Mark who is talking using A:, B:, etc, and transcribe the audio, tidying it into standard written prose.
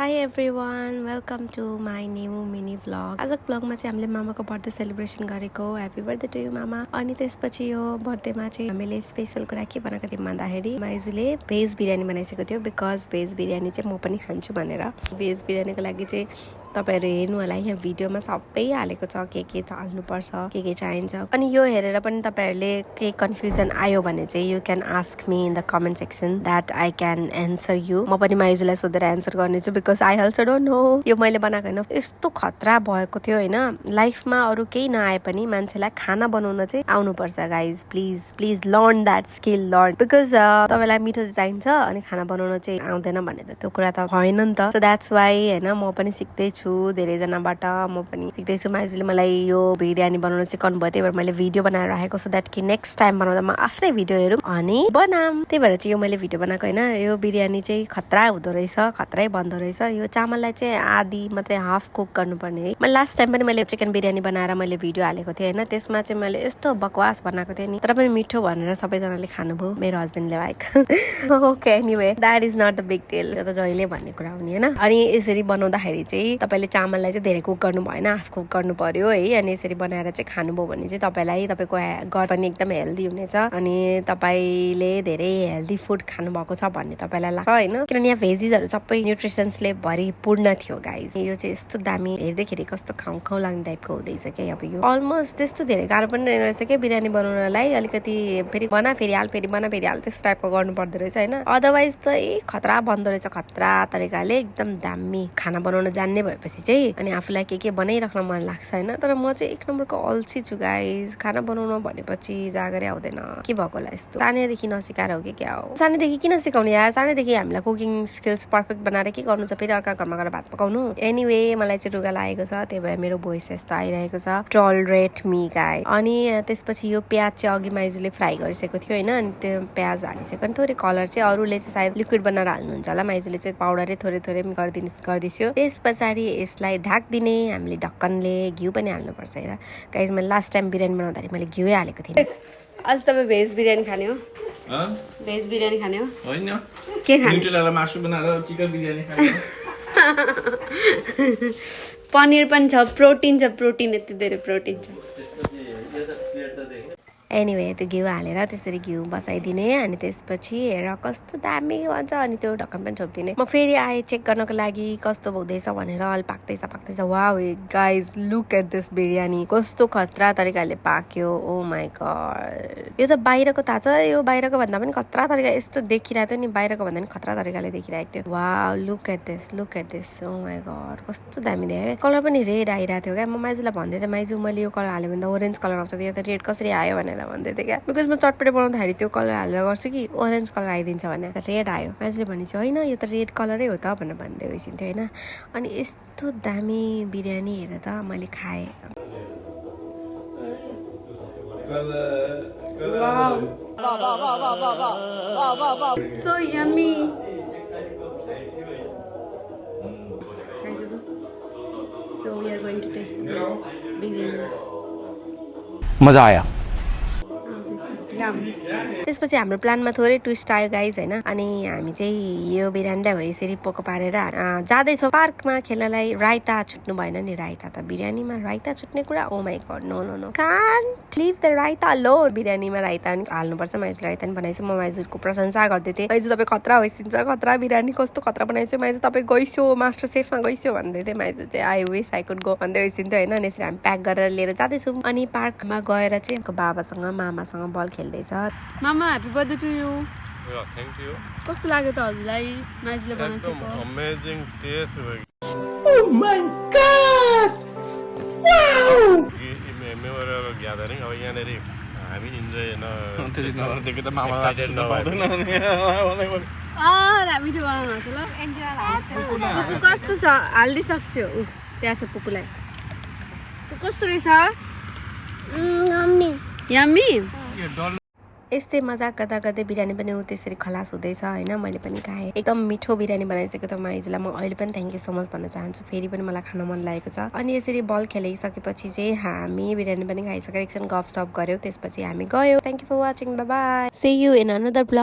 A: High everyone welcome to my new mini vlog. आजको भ्लगमा चाहिँ हामीले मामाको बर्थडे सेलिब्रेसन गरेको। ह्याप्पी बर्थडे टु यु मामा। अनि त्यसपछि यो बर्थडेमा चाहिँ हामीले स्पेसल कुरा के बनाएको थियौँ भन्दाखेरि माइजूले भेज बिरयानी बनाइसकेको थियो बिकज भेज बिरयानी चाहिँ म पनि खान्छु भनेर। भेज बिरयानीको लागि चाहिँ तपाईहरु हेर्नु होला, यहाँ भिडियोमा सबै हालेको छ के हाल्नुपर्छ के चाहिन्छ। अनि यो हेरेर पनि तपाईहरुले के कन्फ्युजन आयो भने चाहिँ you can ask me in the comment section that I can answer you. म पनि माइजूलाई सोधेर एन्सर गर्नेछु because I also don't know. यो मैले बनाएको हैन, यस्तो खतरा भएको थियो हैन। लाइफमा अरु केही नआए पनि मान्छेलाई खाना बनाउन चाहिँ आउनुपर्छ guys. Please please learn that skill learn because तपाईलाई मिठो चाहिन्छ अनि खाना बनाउन चाहिँ आउँदैन भन्ने त त्यो कुरा त भएन नि त। सो दैट्स व्हाई हैन म पनि सिक्दै छु धेरैजनाबाट। म पनि सिक्दैछु। माइजूले मलाई यो बिरयानी बनाउन सिकाउनु भयो, त्यही भएर मैले भिडियो बनाएर राखेको सो दैट कि नेक्स्ट टाइम बनाउँदा म आफ्नै भिडियो हेरौँ अनि बनाम। त्यही भएर चाहिँ यो मैले भिडियो बनाएको हैन। यो बिरयानी चाहिँ खतरा हुँदो रहेछ, खतरै बन्दो रहेछ। यो चामललाई चाहिँ आधी मात्रै हाफ कुक गर्नुपर्ने है। मैले लास्ट टाइम पनि मैले चिकन बिरयानी बनाएर मैले भिडियो हालेको थिएँ हैन। त्यसमा चाहिँ मैले यस्तो बकवास बनाएको थिएँ नि, तर पनि मिठो भनेर सबैजनाले खानुभयो, मेरो हस्बेन्डले बाहेक। Okay anyway that is not the big deal. त्यो त जहिले भन्ने कुरा हो नि हैन। अनि यसरी बनाउँदाखेरि चाहिँ तपाईले चामललाई चाहिँ धेरै कुक गर्नु भएन, हाफ कुक गर्नु पर्यो है। अनि यसरी बनाएर चाहिँ खानुभयो भने चाहिँ तपाईलाई तपाईको घर पनि एकदम हेल्दी हुनेछ अनि तपाईले धेरै हेल्दी फुड खानु भएको छ भन्ने तपाईलाई लाग्छ हैन। किनभने यहाँ भेजिजहरु सबै न्युट्रिसन्सले भरिपूर्ण थियो गाइज। यो चाहिँ यस्तो दामी हेर्दैखेरि कस्तो खाउ खाउ लाग्ने टाइपको हुँदैछ के। अब यो अलमोस्ट त्यस्तो धेरै गाह्रो पनि रहेछ के बिरयानी बनाउनलाई। अलिकति फेरि बना फेरि हाल फेरि बना फेरि हाल त्यस्तो टाइपको गर्नु पर्दो रहेछ हैन। अदरवाइज त खतरा बन्दो रहेछ, खतरा तरिकाले एकदम दामी खाना बनाउन जान्ने भएपछि चाहिँ अनि आफूलाई के बनाइराख्न मन लाग्छ हैन। तर म चाहिँ एक नम्बरको अल्छी छु गाइज। खाना बनाउन भनेपछि जागरै आउँदैन के भएको होला यस्तो। सानैदेखि नसिकाएर हो कि क्या हो? सानैदेखि किन सिकाउने यार? सानैदेखि हामीलाई कुकिङ स्किल्स पर्फेक्ट बनाएर के गर्नु छ? फेरि अर्का घरमा गएर भात पकाउनु? एनीवे मलाई चाहिँ रुगा लागेको छ, त्यही भएर मेरो भोइस यस्तो आइरहेको छ। Tolerate me guys. अनि त्यसपछि यो प्याज चाहिँ अघि माइजूले फ्राई गरिसकेको थियो हैन। अनि त्यो प्याज हालिसक्यो अनि थोरै कलर चाहिँ अरूले चाहिँ सायद लिक्विड बनाएर हाल्नुहुन्छ होला, माइजूले चाहिँ पाउडरै थोरै थोरै गर्दिस्यो। त्यस पछाडि यसलाई ढाक्दिने हामीले ढक्कनले घिउ पनि हाल्नुपर्छ हेर गाइज। मैले लास्ट टाइम बिरयानी बनाउँदाखेरि मैले घिउै हालेको थिएँ। आज तपाईँ भेज बिरयानी खाने हो? भेज बिरयानी खाने हो? होइन के खाने? न्युट्रेलालाई मासु बनाएर चिकन बिरयानी खाने। पनिर पनि छ, प्रोटिन छ, प्रोटिन यति धेरै प्रोटिन छ। एनिवे त्यो घिउ हालेर त्यसरी घिउ बसाइदिने अनि त्यसपछि हेर कस्तो दामी भन्छ अनि त्यो ढक्कन पनि छोपिदिने। म फेरि आएँ चेक गर्नको लागि कस्तो हुँदैछ भनेर। अलि पाक्दैछ। Wow guys look at this biryani कस्तो खतरा तरिकाले पाक्यो। ओ माई गॉड यो त बाहिरको थाहा छ, यो बाहिरको भन्दा पनि खतरा तरिका यस्तो देखिरहेको थियो नि, बाहिरको भन्दा पनि खतरा तरिकाले देखिरहेको थियो। Wow look at this oh my God कस्तो दामी देख्यो। कलर पनि रेड आइरहेको थियो क्या। म माइजूलाई भन्दै थिएँ माइजू मैले यो कलर हाल्यो भने त ओरेन्ज कलर आउँछ, यो त रेड कसरी आयो भनेर भन्दै थिएँ क्या। बिकज म चटपटे बनाउँदाखेरि त्यो कलर हालेर गर्छु कि ओरेन्ज कलर आइदिन्छ भने रेड आयो। माइजूले भनेपछि होइन यो त रेड कलरै हो त भनेर भन्दै गइसिन्थ्यो होइन। अनि यस्तो दामी बिरयानी हेरेर त मैले खाएँ। So yummy. So we are going to taste the biryani.
B: मजा आयो।
A: त्यसपछि हाम्रो प्लानमा थोरै ट्विस्ट आयो गाइज हैन। अनि हामी चाहिँ यो बिरयानीलाई हो यसरी पोको पारेर जाँदैछौँ पार्कमा खेल्नलाई। रायता छुट्नु भएन नि, रायता त बिरयानीमा रायता छुट्ने कुरा? Oh my god no no no can't leave the raita alone. बिरयानीमा रायता पनि हाल्नुपर्छ। माइजूले रायता पनि बनाइछु। म माइजूको प्रशंसा गर्दै थिएँ, माइजू तपाईँ खतरा होइसिन्छ, खतरा बिरयानी कस्तो खतरा बनाइछु माइजू, तपाईँ गइस्यो मास्टर सेफमा गइस्यो भन्दै थिएँ। माइजू चाहिँ I wish I could go भन्दै होइसिन्थ्यो होइन। अनि यसरी हामी प्याक गरेर लिएर जाँदैछौँ। अनि पार्कमा गएर चाहिँ बाबासँग मामासँग बल खेल्दैछ। मामा happy birthday to you.
C: Thank you.
A: कस्तो लाग्यो त हजुरलाई माइजूले बनाइसकेको?
C: अमेजिङ टेस्ट भयो।
B: Oh my God! Wow!
C: Memorable gathering. अब यहाँनिर हामी इन्जोय
B: नदेखि त मामा
C: एक्साइटेड नभएर
A: मिठो बनाउनुहोस् ल। पुकु कस्तो छ? हालिदिइसक्छु त्यहाँ छ पुकुलाई। कस्तो रहेछ? यम्मी। यस्तै मजाक गर्दै बिरयानी पनि त्यसरी खलास हुँदैछ होइन। मैले पनि खाएँ, एकदम मिठो बिरयानी बनाइसकेको त माइजूलाई। म अहिले पनि थ्याङ्क यू सो मच भन्न चाहन्छु। फेरि पनि मलाई खान मन लागेको छ। अनि यसरी बल खेलिसकेपछि चाहिँ हामी बिरयानी पनि खाइसकेर एकछिन गफसफ गऱ्यौँ। त्यसपछि हामी गयौँ। Thank you for watching, bye bye, see you in another blog.